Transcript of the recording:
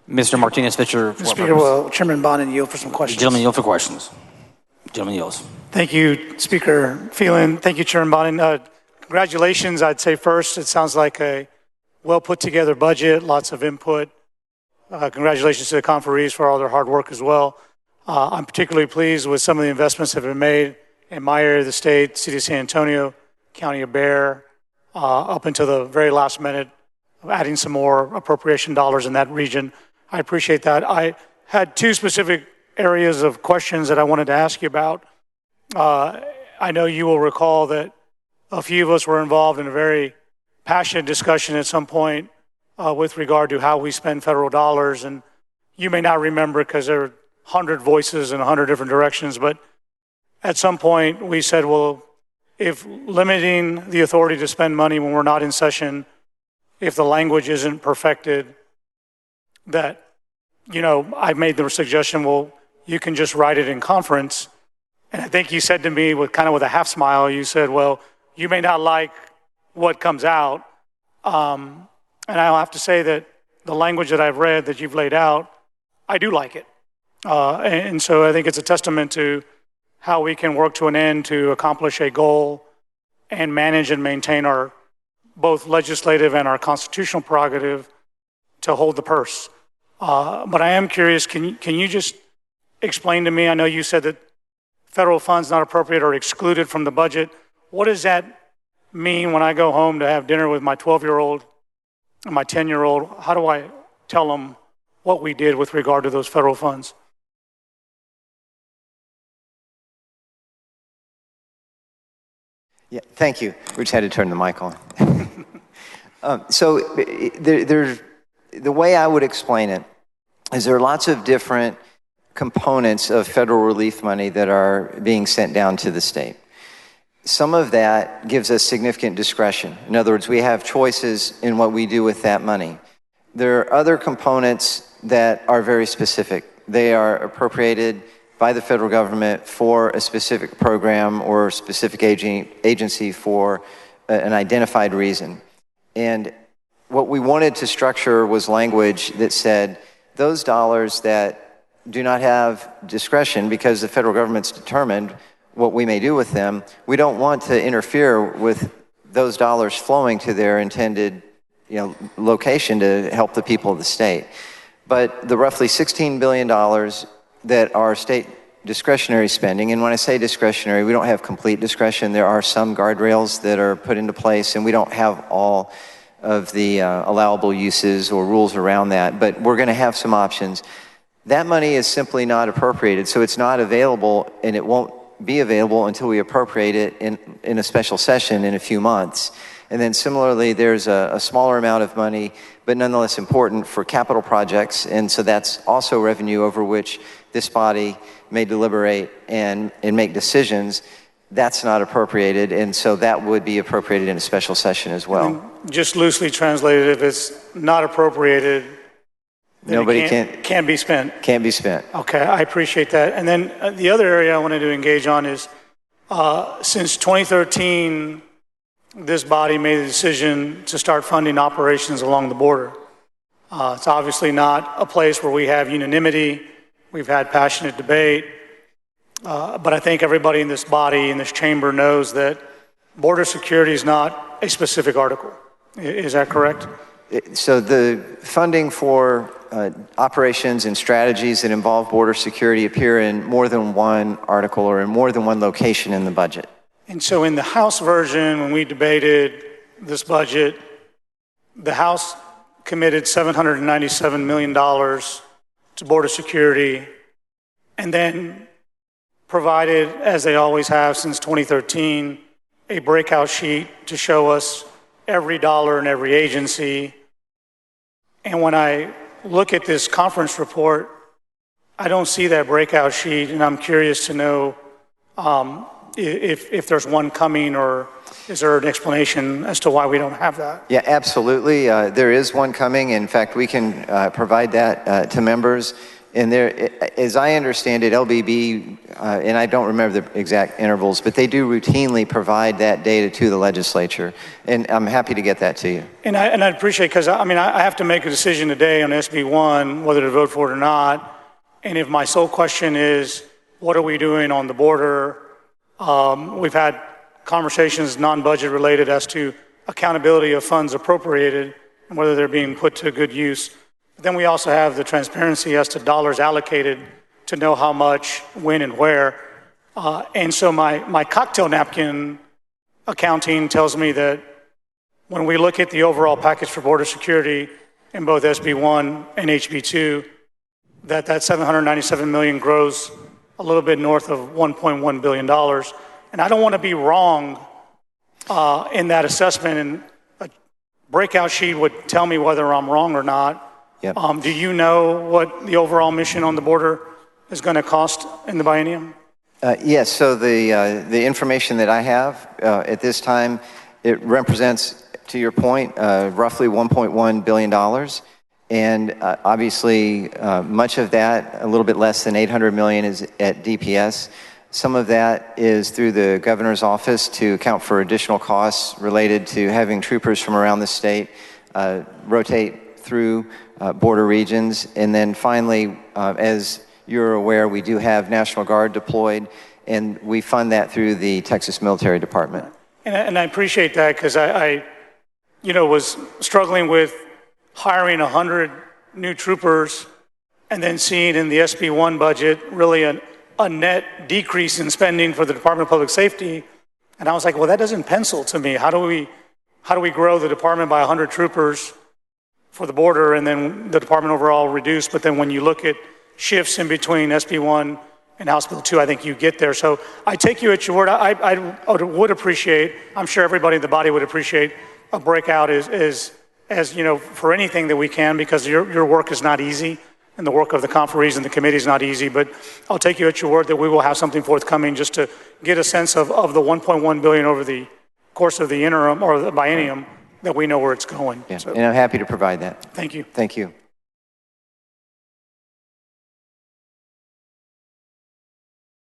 Mr. Martinez Fischer. Mr. Speaker, will Chairman Bonnen yield for some questions? Gentleman yield for questions. Gentleman yields. Thank you, Speaker Phelan. Thank you, Chairman Bonnen. Congratulations, I'd say first. It sounds like a well put together budget, lots of input. Congratulations to the conferees for all their hard work as well. I'm particularly pleased with some of the investments that have been made in my area of the state, City of San Antonio, County of Bear, up until the very last minute, adding some more appropriation dollars in that region. I appreciate that. I had two specific areas of questions that I wanted to ask you about. I know you will recall that a few of us were involved in a very passionate discussion at some point with regard to how we spend federal dollars. And you may not remember because there are 100 voices in 100 different directions, but at some point we said, well, if limiting the authority to spend money when we're not in session, if the language isn't perfected, that, I made the suggestion, well, you can just write it in conference. And I think you said to me with a half smile, you said, well, you may not like what comes out. And I'll have to say that the language that I've read that you've laid out, I do like it. And so I think it's a testament to how we can work to an end to accomplish a goal and manage and maintain our both legislative and our constitutional prerogative to hold the purse. But I am curious, can you just explain to me, I know you said that federal funds not appropriate or excluded from the budget. What does that mean when I go home to have dinner with my 12-year-old and my 10-year-old? How do I tell them what we did with regard to those federal funds? Yeah, thank you. We just had to turn the mic on. So the way I would explain it is there are lots of different components of federal relief money that are being sent down to the state. Some of that gives us significant discretion. In other words, we have choices in what we do with that money. There are other components that are very specific. They are appropriated by the federal government for a specific program or a specific agency for an identified reason. And what we wanted to structure was language that said those dollars that do not have discretion because the federal government's determined what we may do with them, we don't want to interfere with those dollars flowing to their intended location to help the people of the state. But the roughly $16 billion that are state discretionary spending, and when I say discretionary, we don't have complete discretion. There are some guardrails that are put into place, and we don't have all of the allowable uses or rules around that, but we're going to have some options. That money is simply not appropriated, so it's not available, and it won't be available until we appropriate it in a special session in a few months. And then similarly, there's a smaller amount of money, but nonetheless important for capital projects, and so that's also revenue over which this body may deliberate and make decisions. That's not appropriated, and so that would be appropriated in a special session as well. Just loosely translated, if it's not appropriated, nobody can't be spent. Can't be spent. Okay, I appreciate that. And then the other area I wanted to engage on is since 2013, this body made the decision to start funding operations along the border. It's obviously not a place where we have unanimity. We've had passionate debate. But I think everybody in this body, in this chamber, knows that border security is not a specific article. Is that correct? So the funding for operations and strategies that involve border security appear in more than one article or in more than one location in the budget. And so in the House version, when we debated this budget, the House committed $797 million to border security and then provided, as they always have since 2013, a breakout sheet to show us every dollar in every agency. And when I look at this conference report, I don't see that breakout sheet, and I'm curious to know if there's one coming, or is there an explanation as to why we don't have that? Yeah, absolutely. There is one coming. In fact, we can provide that to members. And there, as I understand it, LBB, and I don't remember the exact intervals, but they do routinely provide that data to the legislature. And I'm happy to get that to you. And I appreciate, because I have to make a decision today on SB1, whether to vote for it or not. And if my sole question is, what are we doing on the border? We've had conversations non-budget related as to accountability of funds appropriated and whether they're being put to good use. But then we also have the transparency as to dollars allocated to know how much, when, and where. And so my cocktail napkin accounting tells me that when we look at the overall package for border security in both SB1 and HB2, that $797 million grows a little bit north of $1.1 billion. And I don't want to be wrong in that assessment, and a breakout sheet would tell me whether I'm wrong or not. Yep. Do you know what the overall mission on the border is going to cost in the biennium? Yes, so the information that I have at this time, it represents, to your point, roughly $1.1 billion. And obviously, much of that, a little bit less than $800 million, is at DPS. Some of that is through the governor's office to account for additional costs related to having troopers from around the state rotate through border regions. And then finally, as you're aware, we do have National Guard deployed, and we fund that through the Texas Military Department. And I appreciate that, because I was struggling with hiring 100 new troopers and then seeing in the SB1 budget really a net decrease in spending for the Department of Public Safety. And I was like, well, that doesn't pencil to me. How do we grow the department by 100 troopers for the border and then the department overall reduce? But then when you look at shifts in between SB1 and House Bill 2, I think you get there. So I take you at your word. I would appreciate, I'm sure everybody in the body would appreciate, a breakout as for anything that we can, because your work is not easy, and the work of the conferees and the committee is not easy. But I'll take you at your word that we will have something forthcoming just to get a sense of the $1.1 billion over the course of the interim or the biennium, that we know where it's going. Yeah. So, And I'm happy to provide that. thank you. Thank you.